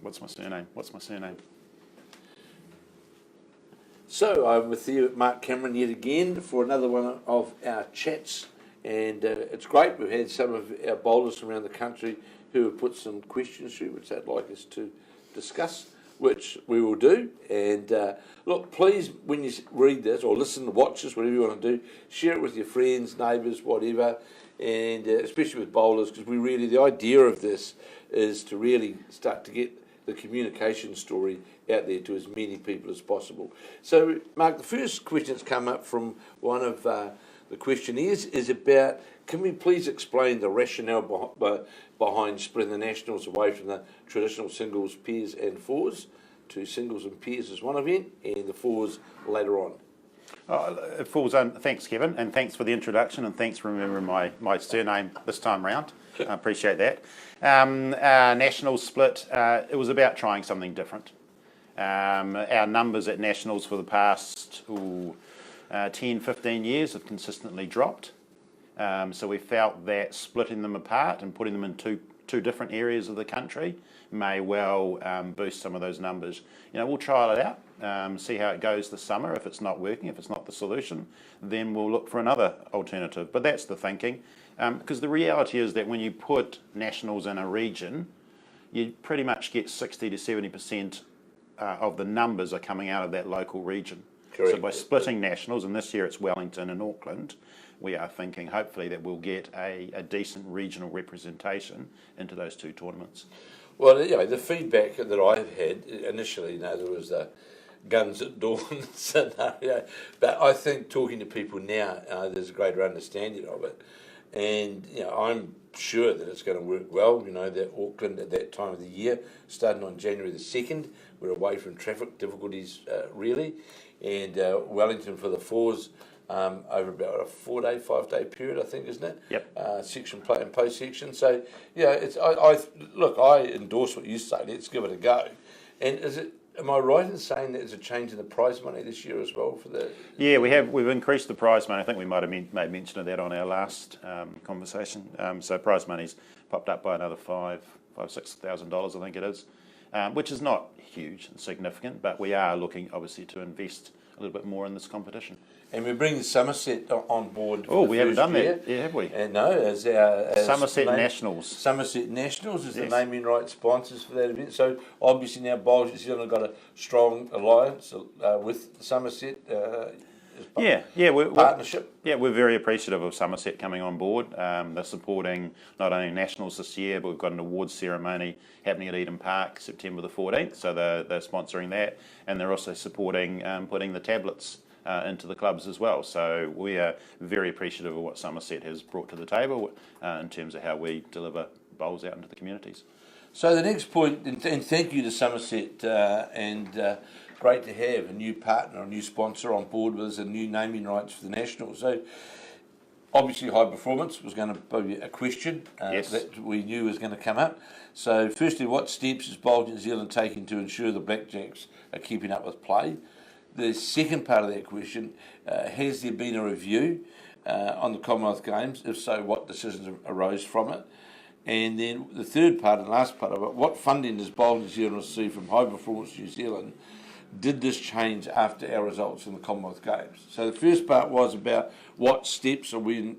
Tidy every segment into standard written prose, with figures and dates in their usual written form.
What's my surname? So I'm with you, Mark Cameron, yet again for another one of our chats, and it's great. We've had some of our bowlers from around the country who have put some questions through which they'd like us to discuss, which we will do. And look, please, when you read this or listen, watch this, whatever you want to do, share it with your friends, neighbours, whatever, and especially with bowlers, because the idea of this is to really start to get the communication story out there to as many people as possible. So, Mark, the first question that's come up from one of the questionnaires is about, can we please explain the rationale behind spreading the nationals away from the traditional singles, pairs and fours to singles and pairs as one event, and the fours later on? It falls on. Thanks, Kevin, and thanks for the introduction, and thanks for remembering my surname this time round. I appreciate that. Our national split, it was about trying something different. Our numbers at nationals for the past 10, 15 years have consistently dropped. So we felt that splitting them apart and putting them in two different areas of the country may well boost some of those numbers. We'll trial it out, see how it goes this summer. If it's not working, if it's not the solution, then we'll look for another alternative. But that's the thinking. Because the reality is that when you put nationals in a region, you pretty much get 60 to 70% of the numbers are coming out of that local region. Correct. So by splitting nationals, and this year it's Wellington and Auckland, we are thinking hopefully that we'll get a decent regional representation into those two tournaments. Well, the feedback that I've had initially, there was the guns at dawn scenario, but I think talking to people now, there's a greater understanding of it. And I'm sure that it's going to work well. That Auckland at that time of the year, starting on January the 2nd, we're away from traffic difficulties really, and Wellington for the fours over about a 5-day period, I think, isn't it? Yep. Section play and post section. So I endorse what you say. Let's give it a go. And am I right in saying that there's a change in the prize money this year as well for the? Yeah, we've increased the prize money. I think we might have made mention of that on our last conversation. So prize money's popped up by another $6,000, I think it is, which is not huge and significant, but we are looking obviously to invest a little bit more in this competition. And we're bringing Somerset on board. We haven't done that, have we? And no, as our Somerset Nationals. Somerset Nationals is the naming rights sponsors for that event. So obviously now Bowls New Zealand have got a strong alliance with Somerset. Partnership. We're very appreciative of Somerset coming on board. They're supporting not only Nationals this year, but we've got an awards ceremony happening at Eden Park September the 14th. So they're sponsoring that, and they're also supporting putting the tablets into the clubs as well. So we are very appreciative of what Somerset has brought to the table in terms of how we deliver bowls out into the communities. So the next point, and thank you to Somerset, and great to have a new partner, a new sponsor on board with us, and new naming rights for the Nationals. So obviously high performance was going to be a question that we knew was going to come up. So firstly, what steps is Bowls New Zealand taking to ensure the Blackjacks are keeping up with play? The second part of that question, has there been a review on the Commonwealth Games? If so, what decisions arose from it? And then the third part and last part of it, what funding does Bowls New Zealand receive from High Performance New Zealand? Did this change after our results in the Commonwealth Games? So the first part was about what steps are we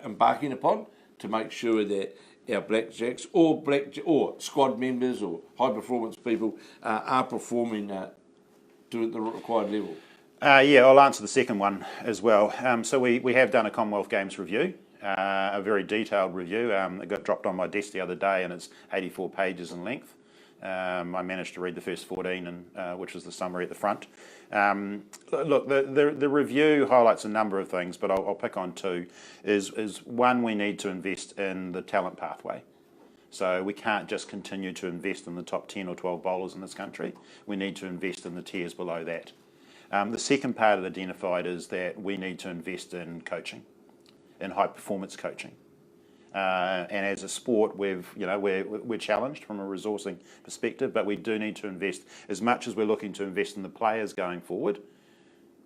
embarking upon to make sure that our Blackjacks or squad members or high performance people are performing to the required level. I'll answer the second one as well. So we have done a Commonwealth Games review, a very detailed review. It got dropped on my desk the other day, and it's 84 pages in length. I managed to read the first 14, and which was the summary at the front. Look, the review highlights a number of things, but I'll pick on two. Is one, we need to invest in the talent pathway. So we can't just continue to invest in the top 10 or 12 bowlers in this country. We need to invest in the tiers below that. The second part of identified is that we need to invest in coaching, in high performance coaching. And as a sport, we're challenged from a resourcing perspective, but we do need to invest as much as we're looking to invest in the players going forward.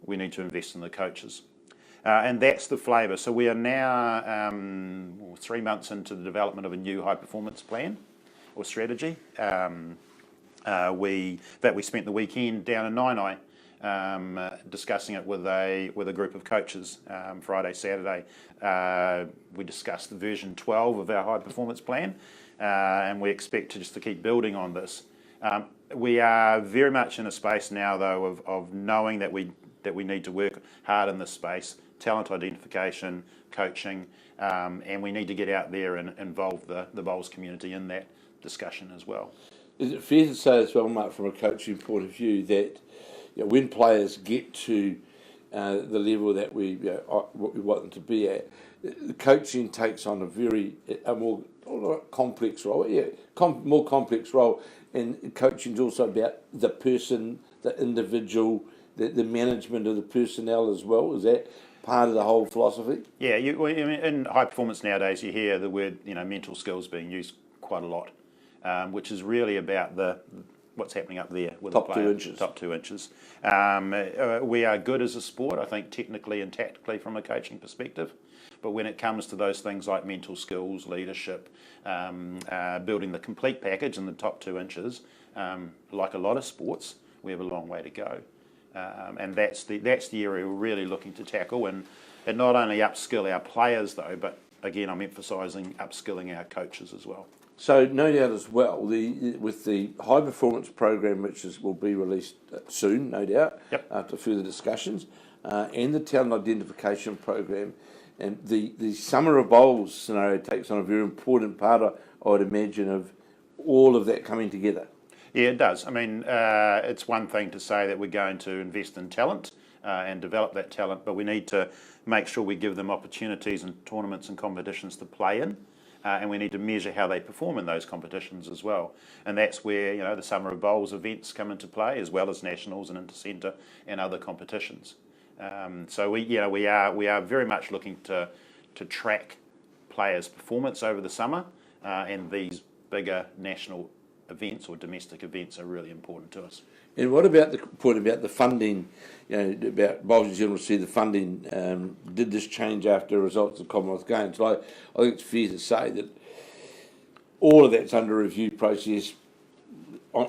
We need to invest in the coaches. And that's the flavour. So we are now 3 months into the development of a new high performance plan. or strategy. We spent the weekend down in Nainai discussing it with a group of coaches Friday, Saturday. We discussed the version 12 of our high performance plan, and we expect to keep building on this. We are very much in a space now, though, of knowing that we need to work hard in this space, talent identification, coaching, and we need to get out there and involve the bowls community in that discussion as well. Is it fair to say as well, Mark, from a coaching point of view, that when players get to the level that what we want them to be at, the coaching takes on a more complex role. More complex role, and coaching is also about the person, the individual, the management of the personnel as well. Is that part of the whole philosophy? Yeah, in high performance nowadays, you hear the word mental skills being used quite a lot, which is really about what's happening up there with top the player, 2 inches. Top 2 inches. We are good as a sport, I think, technically and tactically from a coaching perspective. But when it comes to those things like mental skills, leadership, building the complete package in the top 2 inches, like a lot of sports, we have a long way to go. And that's the area we're really looking to tackle, and not only upskill our players though, but again I'm emphasising upskilling our coaches as well. So no doubt as well, with the high performance program, which will be released soon, no doubt, Yep. After further discussions, and the talent identification program, and the Summer of Bowls scenario takes on a very important part, I would imagine, of all of that coming together. Yeah, it does. I mean, it's one thing to say that we're going to invest in talent and develop that talent, but we need to make sure we give them opportunities and tournaments and competitions to play in, and we need to measure how they perform in those competitions as well. And that's where the Summer of Bowls events come into play, as well as nationals and inter-centre and other competitions. So we are very much looking to track players' performance over the summer, and these bigger national events or domestic events are really important to us. And what about the point about the funding? About Bowls New Zealand receive the funding. Did this change after results of Commonwealth Games? I think it's fair to say that all of that's under review process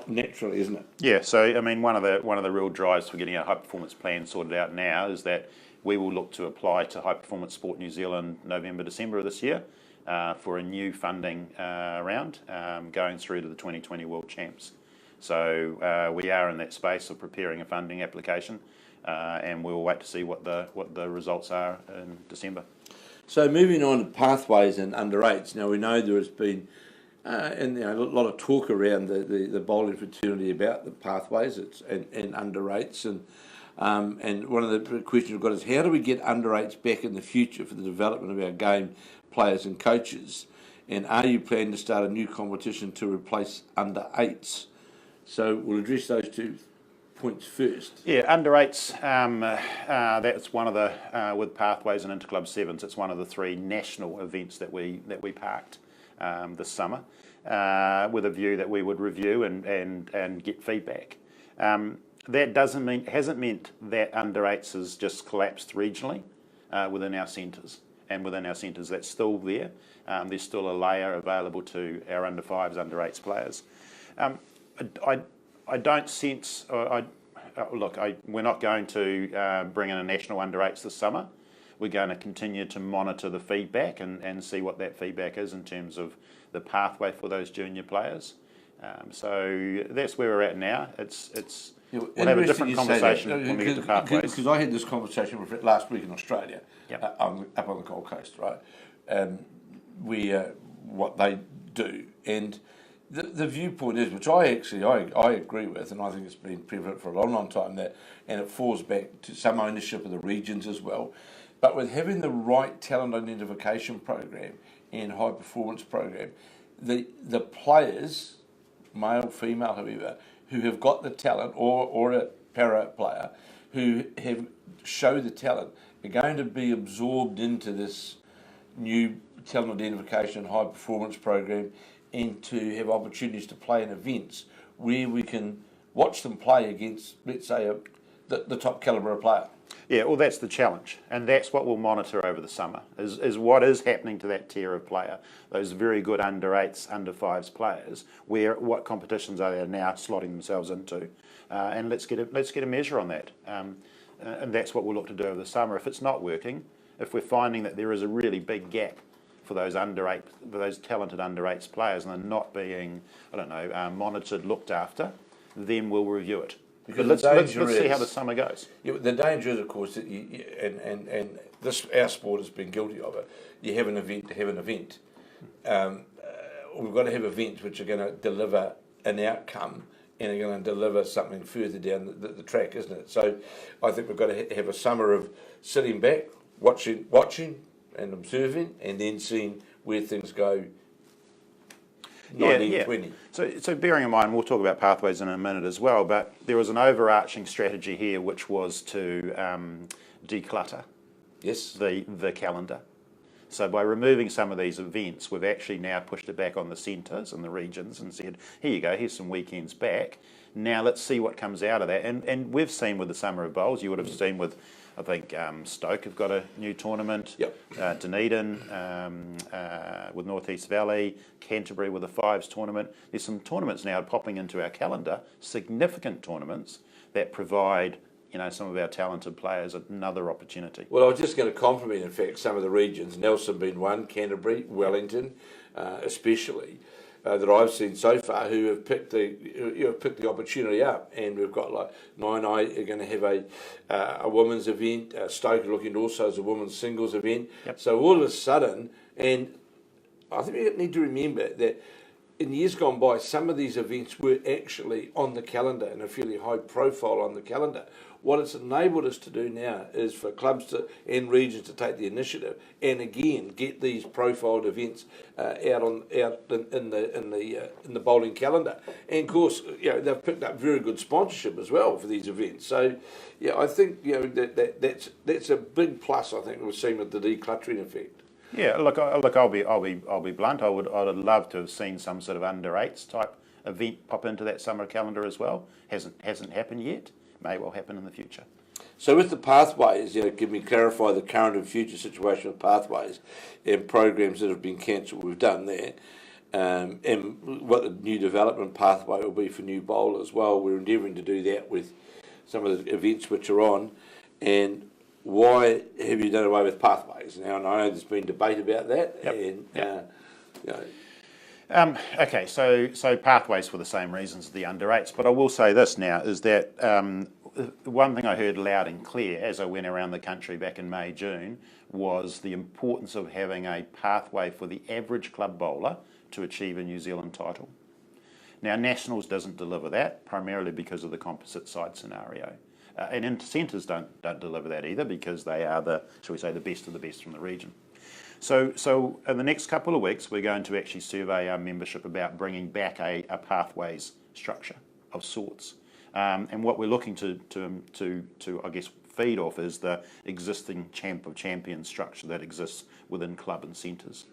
naturally, isn't it? Yeah. So I mean, one of the real drives for getting our high performance plan sorted out now is that we will look to apply to High Performance Sport New Zealand November, December of this year for a new funding round going through to the 2020 World Champs. So we are in that space of preparing a funding application, and we'll wait to see what the results are in December. So moving on to pathways and under eights. Now we know there has been a lot of talk around the bowling fraternity about the pathways and under eights, and one of the questions we've got is how do we get under eights back in the future for the development of our game players and coaches, and are you planning to start a new competition to replace under eights? So we'll address those 2 points first. Yeah, under eights. That's one of the with Pathways and Interclub Sevens. It's one of the 3 national events that we parked this summer, with a view that we would review and get feedback. That hasn't meant that under eights has just collapsed regionally within our centres. And within our centres, that's still there. There's still a layer available to our under 5s, under 8s players. I don't sense. We're not going to bring in a national under 8s this summer. We're going to continue to monitor the feedback and see what that feedback is in terms of the pathway for those junior players. So that's where we're at now. We'll have a different conversation when we get to pathways. Because I had this conversation with last week in Australia, Yep. up on the Gold Coast, right? What they do, and the viewpoint is, which I agree with, and I think it's been prevalent for a long time, and it falls back to some ownership of the regions as well. But with having the right talent identification program and high performance program, the players, male, female, whoever, who have got the talent, or a para player who have show the talent, are going to be absorbed into this new talent identification high performance program, and to have opportunities to play in events where we can watch them play against, let's say, the top calibre of player. Yeah, well, that's the challenge, and that's what we'll monitor over the summer, is what is happening to that tier of player, those very good under-8s, under-5s players, what competitions are they now slotting themselves into, and let's get a measure on that, and that's what we'll look to do over the summer. If it's not working, if we're finding that there is a really big gap for those those talented under-8s players, and they're not being, monitored, looked after, then we'll review it. Because let's see how the summer goes. Yeah, the danger is, of course, that and this our sport has been guilty of it. You have an event to have an event. We've got to have events which are going to deliver an outcome and are going to deliver something further down the track, isn't it? So I think we've got to have a summer of sitting back, watching and observing, and then seeing where things go. 1920. So bearing in mind, we'll talk about pathways in a minute as well, but there was an overarching strategy here which was to declutter the calendar. So by removing some of these events, we've actually now pushed it back on the centres and the regions and said, here you go, here's some weekends back. Now let's see what comes out of that. And we've seen with the Summer of Bowls, you would have seen with, I think Stoke have got a new tournament. Yep. Dunedin with North East Valley, Canterbury with a Fives tournament. There's some tournaments now popping into our calendar, significant tournaments that provide some of our talented players another opportunity. Well, I was just going to compliment, in fact, some of the regions. Nelson being one, Canterbury, Wellington, especially. That I've seen so far, who have picked the opportunity up, and we've got like Nainai are going to have a women's event. Stoke are looking also as a women's singles event. Yep. So all of a sudden, and I think we need to remember that in years gone by, some of these events were actually on the calendar and a fairly high profile on the calendar. What it's enabled us to do now is for clubs and regions to take the initiative and again get these profiled events out in the bowling calendar. And of course, they've picked up very good sponsorship as well for these events. So, I think that's a big plus. I think we're seeing with the decluttering effect. Yeah, look, I'll be blunt. I'd love to have seen some sort of under-8s type event pop into that summer calendar as well. Hasn't happened yet. May well happen in the future. So with the pathways, can we clarify the current and future situation with pathways and programs that have been cancelled? We've done that. And what the new development pathway will be for new bowlers. Well, we're endeavouring to do that with some of the events which are on. And why have you done away with pathways? Now, and I know there's been debate about that. Yep. And, Okay, so pathways for the same reasons as the under-8s, but I will say this now, is that one thing I heard loud and clear as I went around the country back in May, June, was the importance of having a pathway for the average club bowler to achieve a New Zealand title. Now, Nationals doesn't deliver that, primarily because of the composite side scenario. And centres don't deliver that either, because they are the best of the best from the region. So in the next couple of weeks, we're going to actually survey our membership about bringing back a pathways structure of sorts. And what we're looking to I guess feed off is the existing champ of champions structure that exists within club and centres.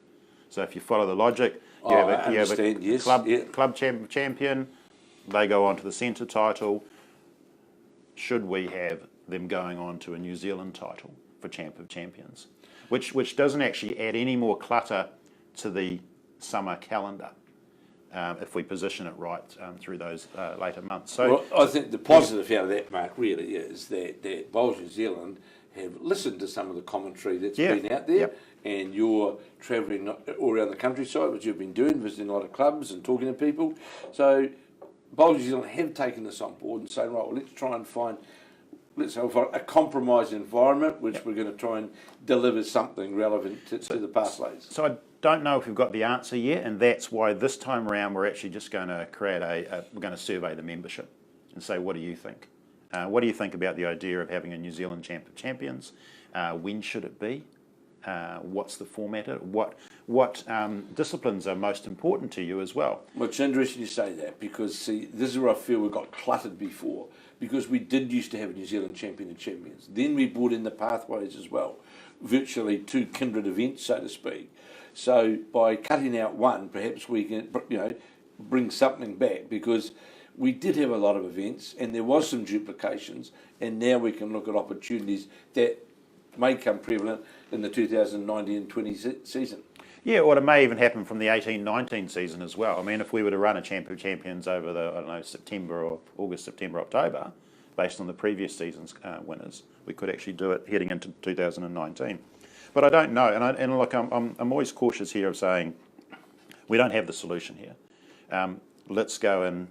So if you follow the logic, you have a club champion, they go on to the centre title. Should we have them going on to a New Zealand title for champ of champions? Which doesn't actually add any more clutter to the summer calendar if we position it right through those later months. So, I think the positive out of that, Mark, really is that Bowls New Zealand have listened to some of the commentary that's been out there, and you're travelling all around the countryside, which you've been doing, visiting a lot of clubs and talking to people. So Bowls New Zealand have taken this on board and saying, right, well, let's try and find a compromised environment, which we're going to try and deliver something relevant to the pathways. So I don't know if we've got the answer yet, and that's why this time around we're actually just going to create we're going to survey the membership and say, what do you think? What do you think about the idea of having a New Zealand Champ of Champions? When should it be? What's the format? What disciplines are most important to you as well? Well, it's interesting you say that, because, see, this is where I feel we got cluttered before, because we did used to have a New Zealand Champion of Champions. Then we brought in the pathways as well, virtually two kindred events, so to speak. So by cutting out one, perhaps we can, bring something back, because we did have a lot of events and there was some duplications, and now we can look at opportunities that may come prevalent in the 2019-20 season. Yeah, or it may even happen from the 18-19 season as well. I mean, if we were to run a Champions over the, I don't know, September or August, September, October, based on the previous season's winners, we could actually do it heading into 2019. But I don't know, and look, I'm always cautious here of saying we don't have the solution here. Let's go and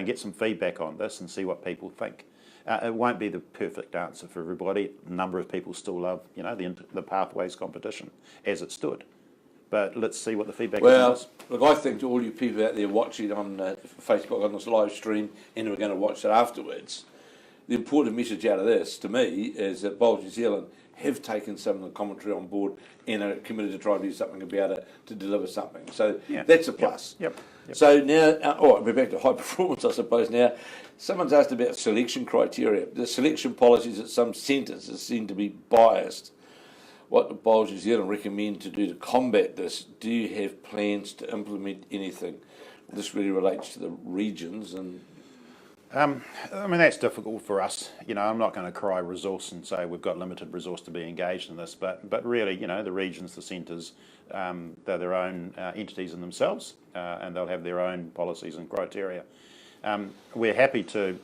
get some feedback on this and see what people think. It won't be the perfect answer for everybody. A number of people still love, the pathways competition as it stood. But let's see what the feedback is. Well, look, I think to all you people out there watching on Facebook on this live stream, and who are going to watch it afterwards, the important message out of this, to me, is that Bowls New Zealand have taken some of the commentary on board and are committed to try and do something about it to deliver something. So that's a plus. Yep. So now, we're back to high performance, I suppose now. Someone's asked about selection criteria. The selection policies at some centres seem to be biased. What do Bowls New Zealand recommend to do to combat this? Do you have plans to implement anything? This really relates to the regions and... I mean, that's difficult for us. I'm not going to cry resource and say we've got limited resource to be engaged in this, but really, the regions, the centres, they're their own entities in themselves, and they'll have their own policies and criteria. We're happy to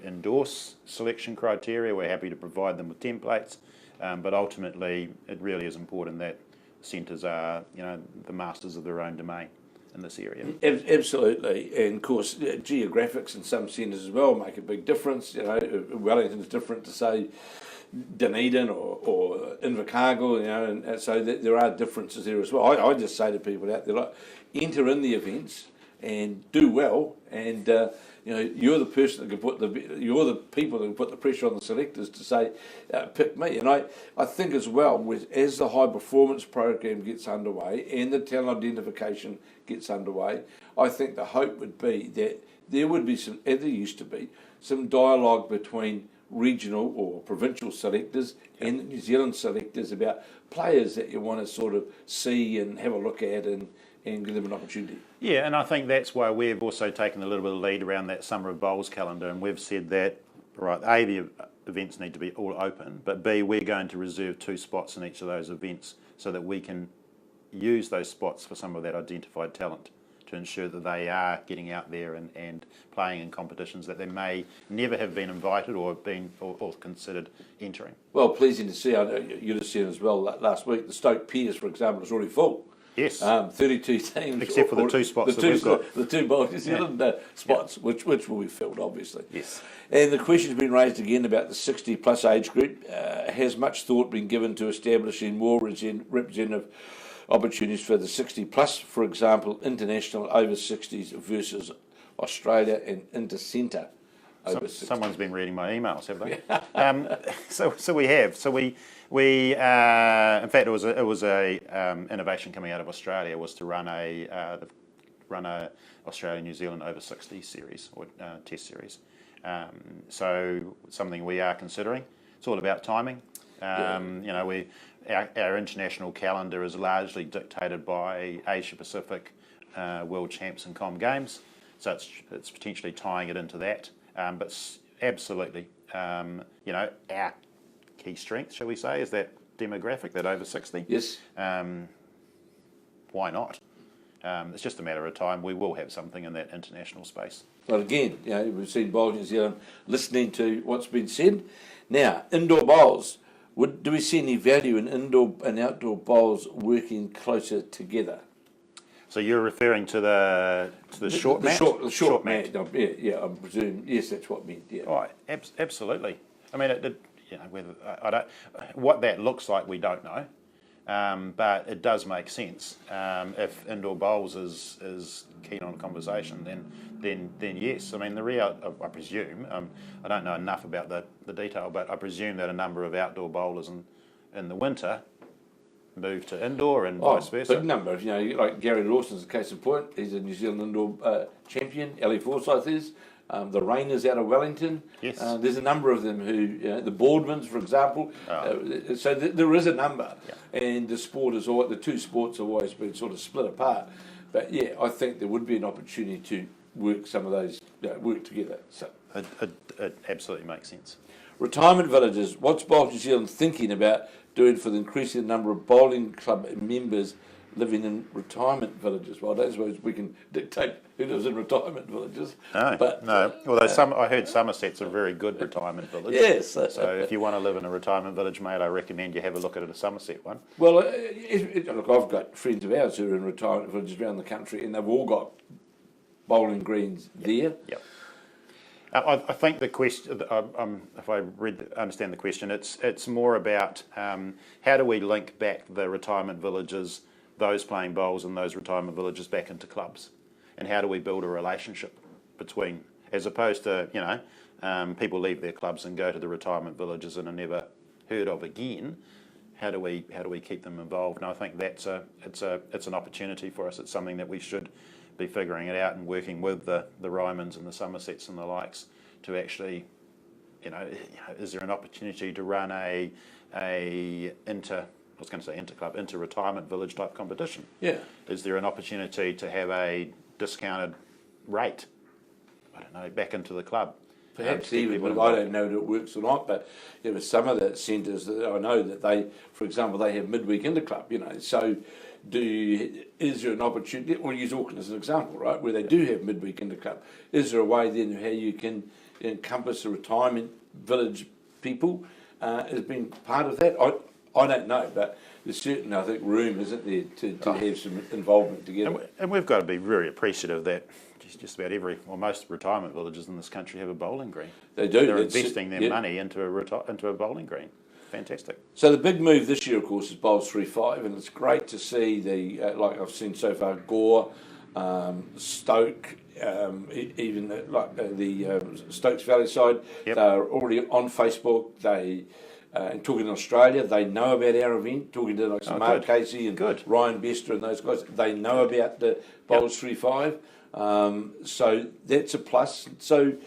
endorse selection criteria. We're happy to provide them with templates, but ultimately, it really is important that centres are, the masters of their own domain in this area. Absolutely, and of course geographics in some centres as well make a big difference. Wellington is different to say Dunedin or Invercargill, and so there are differences there as well. I just say to people out there, enter in the events and do well, and you're the person that can you're the people that can put the pressure on the selectors to say, pick me. And I think as well, as the high performance program gets underway and the talent identification gets underway, I think the hope would be that there would be some, as there used to be, some dialogue between regional or provincial selectors and the New Zealand selectors about players that you want to sort of see and have a look at and give them an opportunity. Yeah, and I think that's why we've also taken a little bit of lead around that Summer of Bowls calendar, and we've said that, right, A, the events need to be all open, but B, we're going to reserve 2 spots in each of those events so that we can use those spots for some of that identified talent to ensure that they are getting out there and playing in competitions that they may never have been invited or been or considered entering. Well, pleasing to see. I know you'd have seen as well last week. The Stoke Piers, for example, is already full. Yes. 32 teams. Except for the 2 spots that we've got. The 2 Bowls New Zealand spots, which will be filled, obviously. Yes. And the question's been raised again about the 60-plus age group. Has much thought been given to establishing more representative opportunities for the 60-plus, for example, international over 60s versus Australia and inter-centre over 60s? Someone's been reading my emails, have they? So we have. So we in fact, it was a innovation coming out of Australia was to run a Australia New Zealand over 60 series or test series. So something we are considering. It's all about timing. Our international calendar is largely dictated by Asia Pacific World Champs and Com Games, so it's potentially tying it into that. But absolutely, our key strength, shall we say, is that demographic, that over 60. Yes. Why not? It's just a matter of time. We will have something in that international space. But again, we've seen Bowls New Zealand listening to what's been said. Now, indoor bowls. Do we see any value in indoor and outdoor bowls working closer together? So you're referring to the short mat? The short mat. Yeah, I presume. Yes, that's what I meant. Yeah. Oh, absolutely. I mean, what that looks like, we don't know, but it does make sense. If indoor bowls is keen on conversation, then yes. I mean, I presume, I don't know enough about the detail, but I presume that a number of outdoor bowlers in the winter move to indoor and vice versa. Big number. Like Gary Lawson's a case in point. He's a New Zealand indoor champion. Ellie Forsyth is. The Rainers out of Wellington. Yes. There's a number of them who, the Boardmans, for example. So there is a number. Yeah. And the 2 sports have always been sort of split apart. But yeah, I think there would be an opportunity to work some of those work together. So, It absolutely makes sense. retirement villages. What's Bowls New Zealand thinking about doing for the increasing number of bowling club members living in retirement villages? Well, I don't suppose we can dictate who lives in retirement villages. No, but no. Although I heard Somerset's a very good retirement village. yes. So if you want to live in a retirement village, mate, I recommend you have a look at a Somerset one. Well, look, I've got friends of ours who are in retirement villages around the country, and they've all got bowling greens there. Yep. I think the question, if I understand the question, it's more about how do we link back the retirement villages, those playing bowls in those retirement villages, back into clubs, and how do we build a relationship between, as opposed to people leave their clubs and go to the retirement villages and are never heard of again. How do we keep them involved? And I think it's an opportunity for us. It's something that we should be figuring it out and working with the Rymans and the Somersets and the likes to actually, is there an opportunity to run a inter-retirement village type competition? Yeah. Is there an opportunity to have a discounted rate, back into the club? Perhaps even, I don't know that it works or not, but with some of the centres that I know that they, for example, they have midweek interclub, so is there an opportunity, or use Auckland as an example, right, where they do have midweek interclub, is there a way then how you can encompass the retirement village people as being part of that? I don't know, but there's certainly, I think, room, isn't there, to have some involvement together. And we've got to be very appreciative that just about most retirement villages in this country have a bowling green. They do. They're investing their money into a bowling green. Fantastic. So the big move this year, of course, is Bowls 3-5, and it's great to see like I've seen so far, Gore, Stoke, even the Stokes Valley side. Yep. They're already on Facebook. And talking to Australia, they know about our event. Talking to Mark Casey and Ryan Bester and those guys, they know about the Bowls 3-5. So that's a plus. So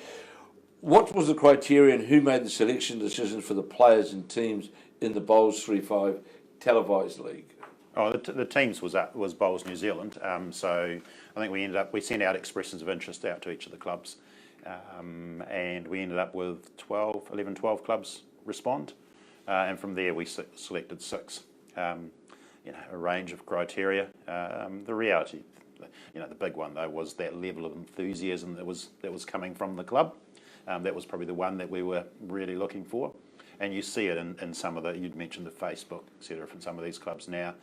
what was the criteria and who made the selection decisions for the players and teams in the Bowls 3-5 televised league? Oh, the teams was Bowls New Zealand. So I think we sent out expressions of interest out to each of the clubs, and we ended up with 12 clubs respond, and from there we selected 6. A range of criteria. The reality, the big one though was that level of enthusiasm that was coming from the club. That was probably the one that we were really looking for, and you see it in some of you'd mentioned the Facebook, etc., from some of these clubs now.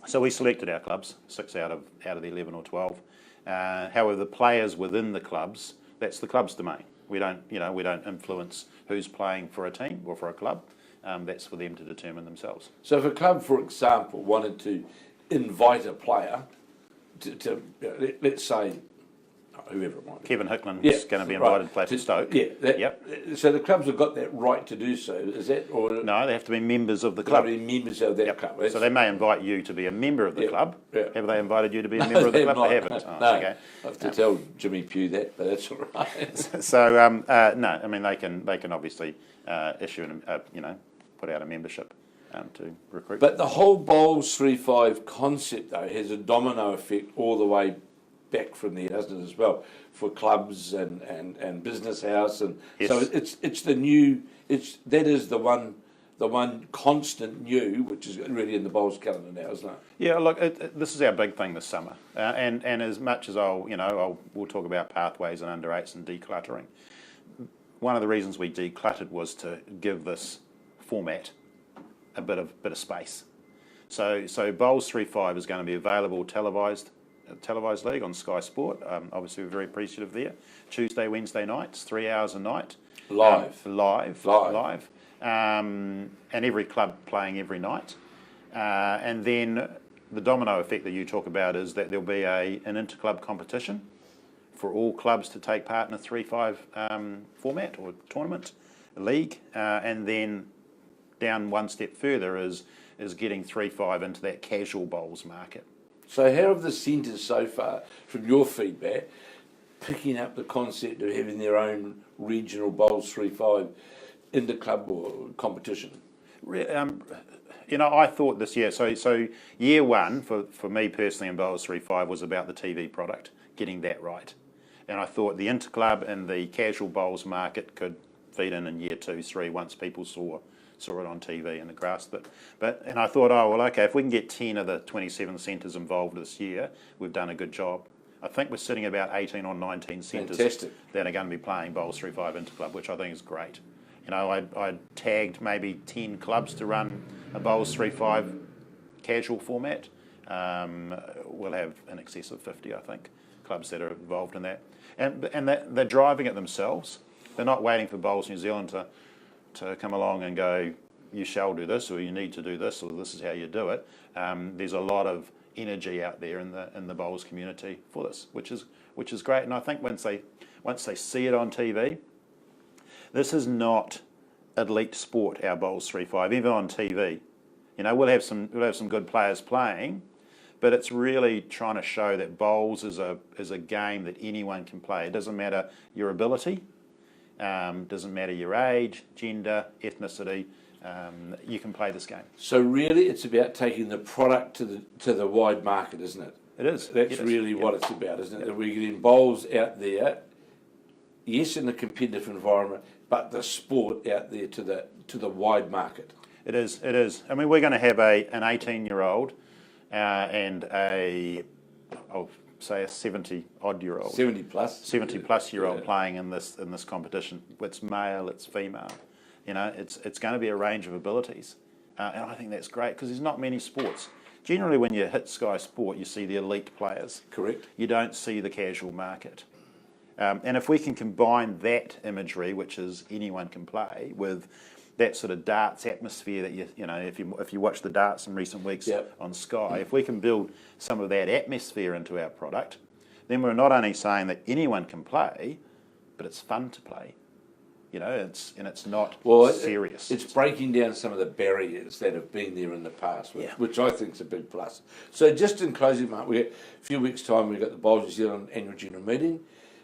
So we selected our clubs, 6 out of the 11 or 12. However, the players within the clubs, that's the club's domain. We don't influence who's playing for a team or for a club. That's for them to determine themselves. So if a club, for example, wanted to invite a player to let's say, whoever it might be. Kevin Hickland's going to be invited to play for Stoke. So the clubs have got that right to do so, is that? Or no, they have to be members of the club. Members of that club. So they may invite you to be a member of the club. Have they invited you to be a No, member of the club? not. They haven't. No, Okay. I have to tell Jimmy Pugh that, but that's all right. So no, I mean they can obviously issue put out a membership to recruit. But the whole Bowls 3-5 concept though has a domino effect all the way back from there, doesn't it, as well, for clubs and business house, and yes. So it's the new, that is the one constant new, which is really in the Bowls calendar now, isn't it? Yeah, look, this is our big thing this summer, and as much as we'll talk about pathways and under 8s and decluttering. One of the reasons we decluttered was to give this format a bit of space. So Bowls 3-5 is going to be available televised league on Sky Sport. Obviously, we're very appreciative there. Tuesday, Wednesday nights, 3 hours a night. Live. And every club playing every night. And then the domino effect that you talk about is that there'll be an interclub competition for all clubs to take part in a 3-5 format or tournament, league. And then down one step further is getting 3-5 into that casual bowls market. So how have the centres so far, from your feedback, picking up the concept of having their own regional Bowls 3-5 interclub or competition? I thought this year, so year one for me personally in Bowls 3-5 was about the TV product, getting that right. And I thought the interclub and the casual bowls market could feed in year 2, 3 once people saw it on TV and grasped it. And I thought, oh, well, okay, if we can get 10 of the 27 centres involved this year, we've done a good job. I think we're sitting at about 18 or 19 centres that are going to be playing Bowls 3-5 Interclub, which I think is great. You know, I tagged maybe 10 clubs to run a Bowls 3-5 casual format. We'll have in excess of 50, I think, clubs that are involved in that. And they're driving it themselves. They're not waiting for Bowls New Zealand to come along and go, you shall do this, or you need to do this, or this is how you do it. There's a lot of energy out there in the bowls community for this, which is great. And I think once they see it on TV, this is not elite sport. Our Bowls 3-5, even on TV, you know, we'll have some good players playing, but it's really trying to show that bowls is a game that anyone can play. It doesn't matter your ability. Doesn't matter your age, gender, ethnicity, you can play this game. So really it's about taking the product to the wide market, isn't it? It is. That's really what it's about, isn't it? That we're getting bowls out there, yes, in a competitive environment, but the sport out there to the wide market. It is. I mean, we're going to have an 18-year-old and I'll say a 70-odd-year-old. 70-plus-year-old playing in this competition. It's male, it's female. You know, it's going to be a range of abilities. And I think that's great because there's not many sports. Generally, when you hit Sky Sport, you see the elite players. Correct. You don't see the casual market. And if we can combine that imagery, which is anyone can play, with that sort of darts atmosphere that you know, if you watch the darts in recent weeks on Sky, if we can build some of that atmosphere into our product, then we're not only saying that anyone can play, but it's fun to play. You know, it's not serious. It's breaking down some of the barriers that have been there in the past, which I think is a big plus. So just in closing, Mark, a few weeks' time we've got the Bowls New Zealand annual general meeting.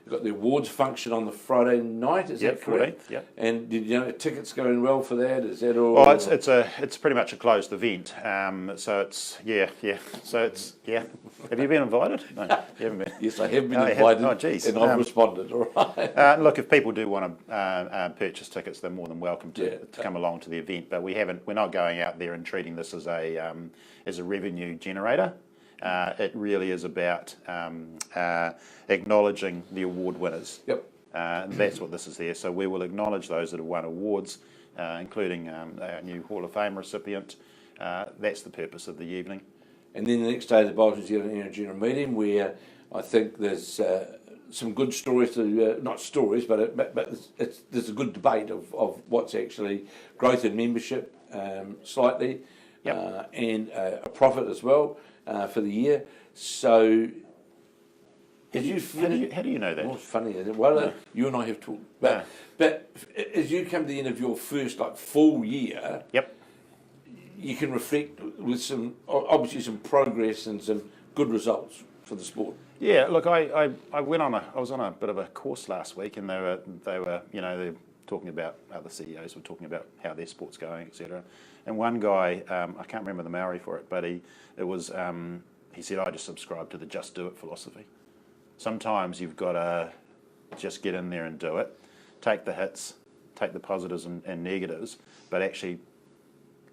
We've got the awards function on the Friday night, is that correct? 14th, yep. And did you know tickets going well for that? Is that all? Well, it's pretty much a closed event. So it's So it's Have you been invited? No, you haven't been. Yes, I have been invited. Oh, geez. And I've responded. All right. Look, if people do want to purchase tickets, they're more than welcome to come along to the event. But we're not going out there and treating this as a revenue generator. It really is about acknowledging the award winners. Yep. And that's what this is there. So we will acknowledge those that have won awards, including our new Hall of Fame recipient. That's the purpose of the evening. And then the next day, the Bowls New Zealand annual general meeting, where I think there's some good stories to not stories, but there's a good debate of what's actually growth in membership slightly, and a profit as well. For the year. So, how do you know that? Well, it's funny. Well, you and I have talked. But as you come to the end of your first full year, you can reflect with some obviously progress and some good results for the sport. Yeah, look, I was on a bit of a course last week, and they were they're talking about other CEOs were talking about how their sport's going, etc. And one guy, I can't remember the Maori for it, but he said, I just subscribe to the just do it philosophy. Sometimes you've got to just get in there and do it, take the hits, take the positives and negatives, but actually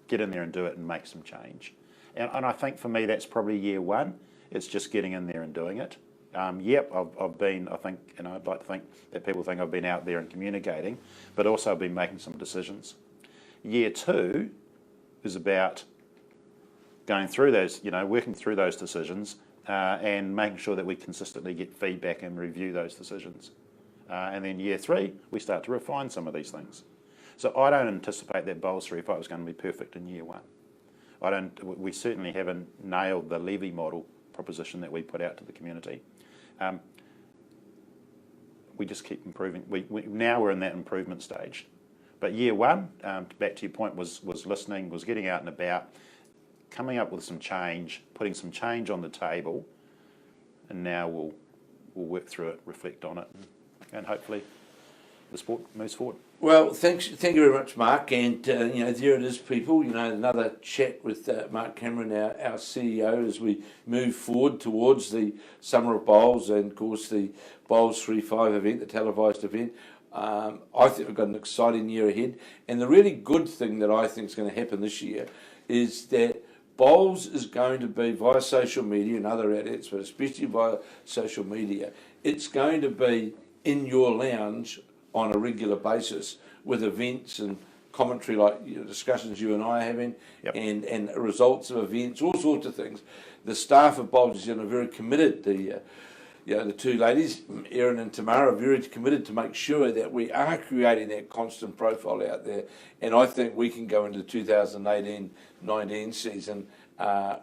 get in there and do it and make some change. And I think for me that's probably year one. It's just getting in there and doing it. I've been, I think, and I'd like to think that people think I've been out there and communicating, but also I've been making some decisions. Year two is about going through those, working through those decisions and making sure that we consistently get feedback and review those decisions. And then year three, we start to refine some of these things. So I don't anticipate that Bowls 3-5 is going to be perfect in year one. We certainly haven't nailed the levy model proposition that we put out to the community. We just keep improving. Now we're in that improvement stage. But year one, back to your point, was listening, was getting out and about, coming up with some change, putting some change on the table, and now we'll work through it, reflect on it, and hopefully the sport moves forward. Well, thank you very much, Mark. And there it is, people. Another chat with Mark Cameron, our CEO, as we move forward towards the Summer of Bowls and, of course, the Bowls 3-5 event, the televised event. I think we've got an exciting year ahead. And the really good thing that I think is going to happen this year is that Bowls is going to be, via social media and other outlets, but especially via social media, it's going to be in your lounge on a regular basis with events and commentary like discussions you and I are having. Yep. and results of events, all sorts of things. The staff of Bowls are very committed. The two ladies, Erin and Tamara, are very committed to make sure that we are creating that constant profile out there. And I think we can go into the 2018-19 season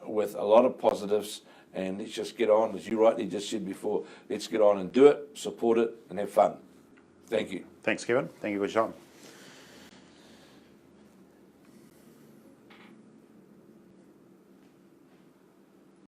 with a lot of positives. And let's just get on, as you rightly just said before, let's get on and do it, support it, and have fun. Thank you. Thanks, Kevin. Thank you for your time.